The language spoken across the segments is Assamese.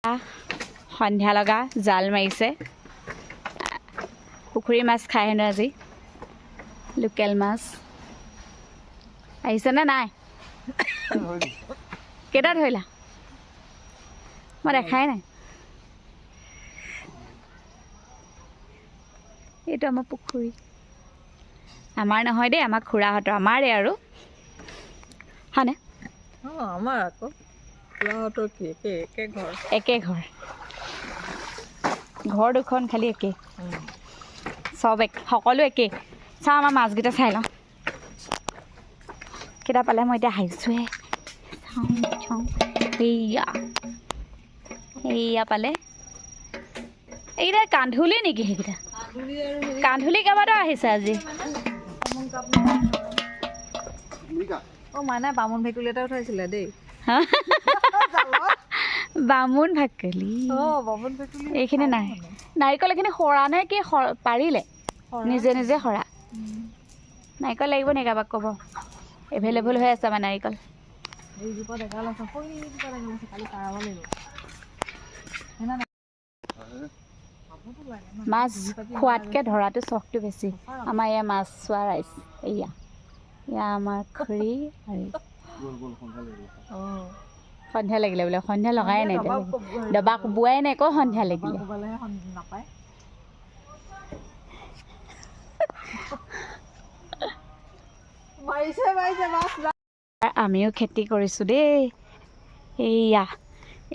সন্ধিয়া লগা জাল মাৰিছে পুখুৰী মাছ খাই হেনো আজি লোকেল মাছ আহিছে নে নাই কেইটা ধৰিলা মই দেখাই নাই এইটো আমাৰ পুখুৰী আমাৰ নহয় দেই আমাৰ খুৰাহঁতৰ আমাৰে আৰু হয়নে আমাৰ আকৌ খুৰাহঁতৰ কি একে ঘৰ ঘৰ দুখন খালি একে চব সকলো একে চাওঁ আমাৰ মাছকেইটা চাই লওঁ কেইটা পালে মই এতিয়া হাঁহিছোঁহে চাওঁ এইয়া পালে এইকেইটা কান্ধুলি নেকি সেইকেইটা কান্ধুলি কেইবাটাও আহিছে আজি মানে বামুণ ভেকুলী এটা উঠাইছিলে দেই বামুণ ভেকুলী এইখিনি নাই নাৰিকল এইখিনি সৰা নে কি পাৰিলে নিজে নিজে সৰা নাৰিকল লাগিব নেকি কাৰোবাক ক'ব এভেইলেবল হৈ আছে আমাৰ নাৰিকল মাছ খোৱাতকৈ ধৰাটো চখটো বেছি আমাৰ এয়া মাছ চোৱা ৰাইজ এয়া আমাৰ খুৰী আৰু সন্ধিয়া লাগিলে বোলে সন্ধিয়া লগাই নাই দবা কোবোৱাই নাই আকৌ সন্ধিয়া লাগিলে আমিও খেতি কৰিছোঁ দেই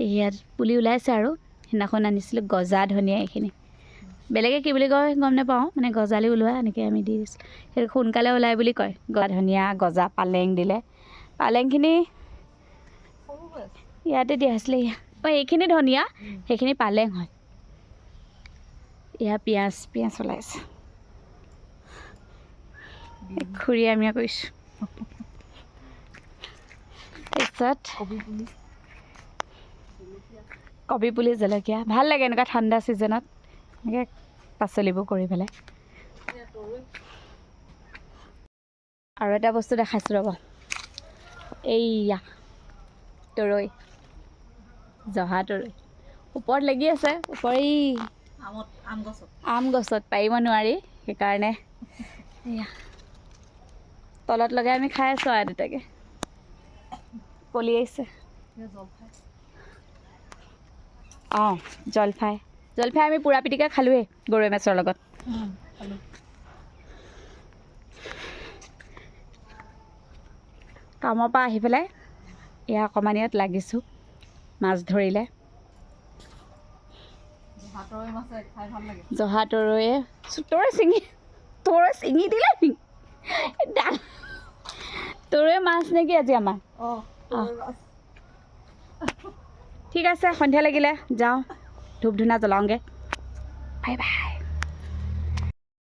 ইয়াত পুলি ওলাইছে আৰু সেইদিনাখন আনিছিলোঁ গজা ধনিয়া এইখিনি বেলেগে কি বুলি কয় গম নাপাওঁ মানে গজালি ওলোৱা এনেকৈ আমি দি দিছোঁ সেইটো সোনকালে ওলাই বুলি কয় গজা ধনিয়া গজা পালেং দিলে পালেংখিনি ইয়াতে দিয়া হৈছিলে এইখিনি ধনিয়া সেইখিনি পালেং হয় এয়া পিঁয়াজ ওলাইছে খুৰী আমি কৰিছোঁ তাৰপিছত কবি পুলি জলকীয়া ভাল লাগে এনেকুৱা ঠাণ্ডা ছিজনত এনেকৈ পাচলিবোৰ কৰি পেলাই আৰু এটা বস্তু দেখাইছোঁ ৰ'ব এইয়া তৰৈ জহা তৰৈ ওপৰত লাগি আছে ওপৰি আম গছত পাৰিব নোৱাৰি সেইকাৰণে এয়া তলত লগাই আমি খাই আছোঁ আৰু দুটাকে কলি আহিছে অঁ জলফাই আমি পুৰা পিটিকা খালোঁৱেই গৰৈ মাছৰ লগত কামৰ পৰা আহি পেলাই এয়া অকণমান ইয়াত লাগিছোঁ মাছ ধৰিলে জহা তৰৈয়ে তৰৈ ছিঙি দিলে তৰৈ মাছ নেকি আজি আমাৰ ঠিক আছে সন্ধিয়া লাগিলে যাওঁ ধূপ ধূনা জ্বলাওঁগৈ বাই বাই